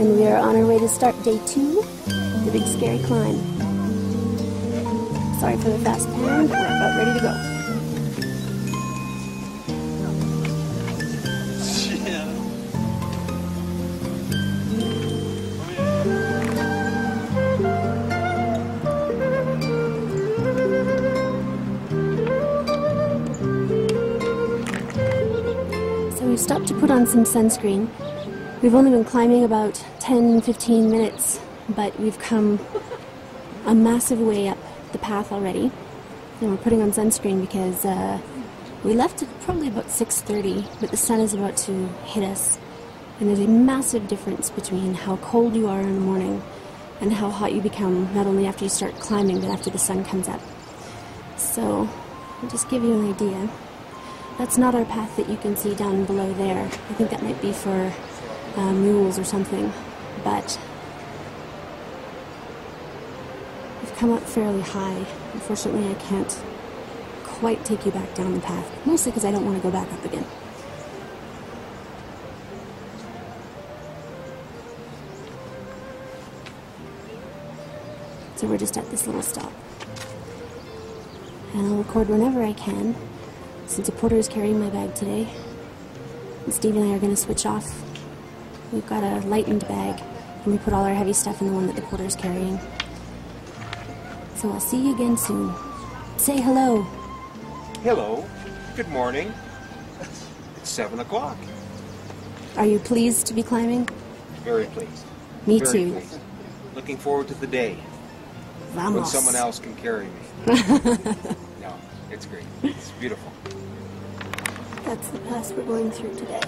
And we are on our way to start day 2, the big scary climb. Sorry for the fast pan, but we're about ready to go. So we've stopped to put on some sunscreen. We've only been climbing about 10-15 minutes, but we've come a massive way up the path already. And we're putting on sunscreen because we left at probably about 6:30, but the sun is about to hit us. And there's a massive difference between how cold you are in the morning and how hot you become, not only after you start climbing, but after the sun comes up. So, I'll just give you an idea. That's not our path that you can see down below there. I think that might be for mules or something, but we've come up fairly high. Unfortunately, I can't quite take you back down the path, mostly because I don't want to go back up again. So we're just at this little stop. And I'll record whenever I can, since a porter is carrying my bag today. And Steve and I are going to switch off. We've got a lightened bag, and we put all our heavy stuff in the one that the porter is carrying. So I'll see you again soon. Say hello. Hello. Good morning. It's 7 o'clock. Are you pleased to be climbing? Very pleased. Me Very too. Pleased. Looking forward to the day Vamos. when someone else can carry me. No, it's great. It's beautiful. That's the pass we're going through today.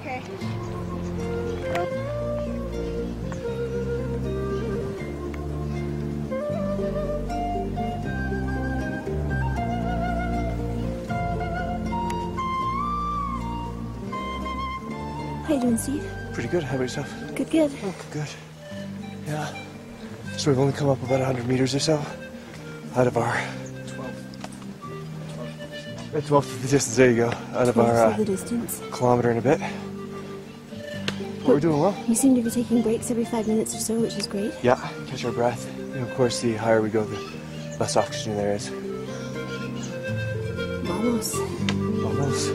Okay. How you doing, Steve? Pretty good. How about yourself? Good, good. Oh, good. Yeah. So we've only come up about 100 meters or so out of our 12th the distance. There you go. Out of our the distance. kilometer and a bit. But we're doing well. You seem to be taking breaks every 5 minutes or so, which is great. Yeah. Catch our breath. And of course, the higher we go, the less oxygen there is. Vamos. Almost.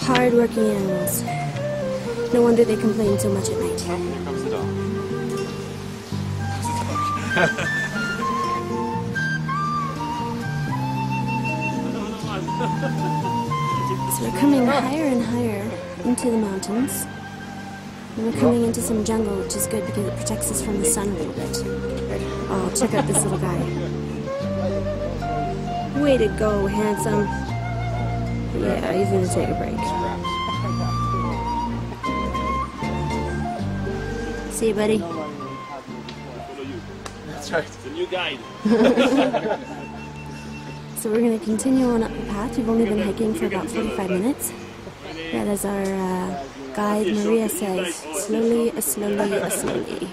Hard-working animals. No wonder they complain so much at night. Here comes the dog. So we're coming higher and higher into the mountains. And we're coming into some jungle, which is good because it protects us from the sun a little bit. Oh, check out this little guy. Way to go, handsome. Yeah, he's gonna take a break. See you, buddy. That's right. The new guide. So we're going to continue on up the path. We've only been hiking for about 45 minutes. But as our guide Maria says, slowly, slowly, slowly.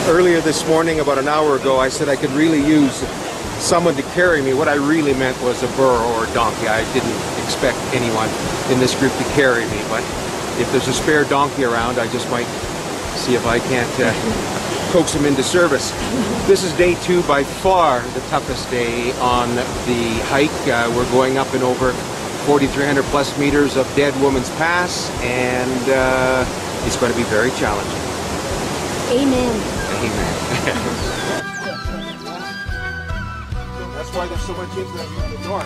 Earlier this morning, about an hour ago, I said I could really use someone to carry me. What I really meant was a burro or a donkey. I didn't expect anyone in this group to carry me, but if there's a spare donkey around, I just might see if I can't coax him into service. This is day 2, by far the toughest day on the hike. We're going up and over 4,300 plus meters of Dead Woman's Pass, and it's going to be very challenging. Amen. Amen. That's why there's so much interest in the north.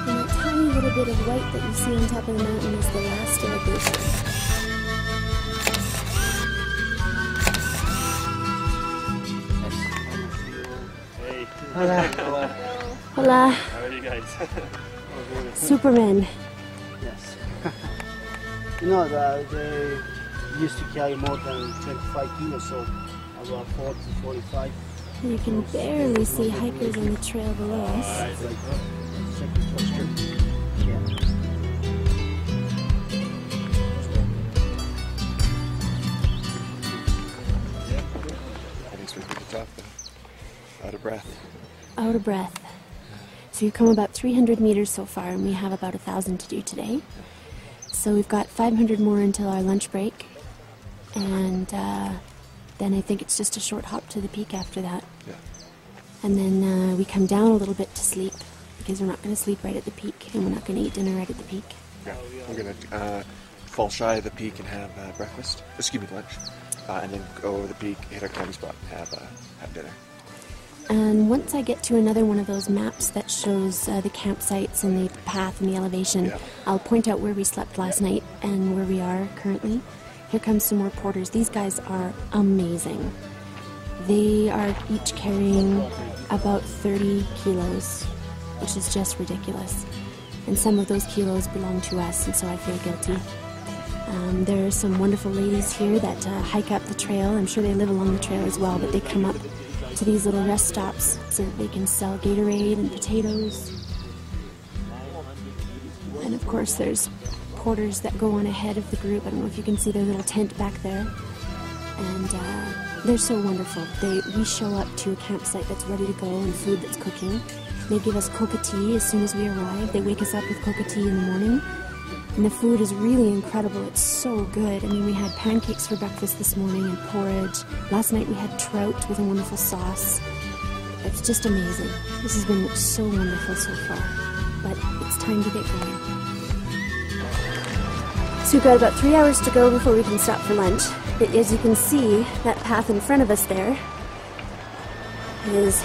And that tiny little bit of white that you see on top of the mountain is the last elevation. Hey. Hola. Hola. How are you guys? Superman. Yes. You know, they used to carry more than 25 kilos, so about 40, 45. You can barely see hikers on the trail below us. It's like second posture. Yeah. I think we're pretty tough, though. Out of breath. Out of breath. So you've come about 300 meters so far, and we have about 1,000 to do today. So we've got 500 more until our lunch break, and then I think it's just a short hop to the peak after that. Yeah. And then we come down a little bit to sleep, because we're not going to sleep right at the peak, and we're not going to eat dinner right at the peak. Yeah. We're going to fall shy of the peak and have breakfast. Excuse me, lunch. And then go over the peak, hit our camping spot, and have dinner. And once I get to another one of those maps that shows the campsites and the path and the elevation, Yeah. I'll point out where we slept last night and where we are currently. Here comes some more porters. These guys are amazing. They are each carrying about 30 kilos, which is just ridiculous. And some of those kilos belong to us, and so I feel guilty. There are some wonderful ladies here that hike up the trail. I'm sure they live along the trail as well, but they come up to these little rest stops so that they can sell Gatorade and potatoes. And of course there's porters that go on ahead of the group. I don't know if you can see their little tent back there. And they're so wonderful. We show up to a campsite that's ready to go and food that's cooking. They give us coca tea as soon as we arrive. They wake us up with coca tea in the morning. And the food is really incredible. It's so good. I mean, we had pancakes for breakfast this morning and porridge. Last night we had trout with a wonderful sauce. It's just amazing. This has been so wonderful so far. But it's time to get going. So we've got about 3 hours to go before we can stop for lunch. As you can see, that path in front of us there is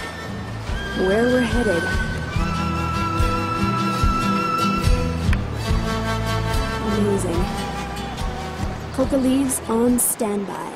where we're headed. Amazing. Coca leaves on standby.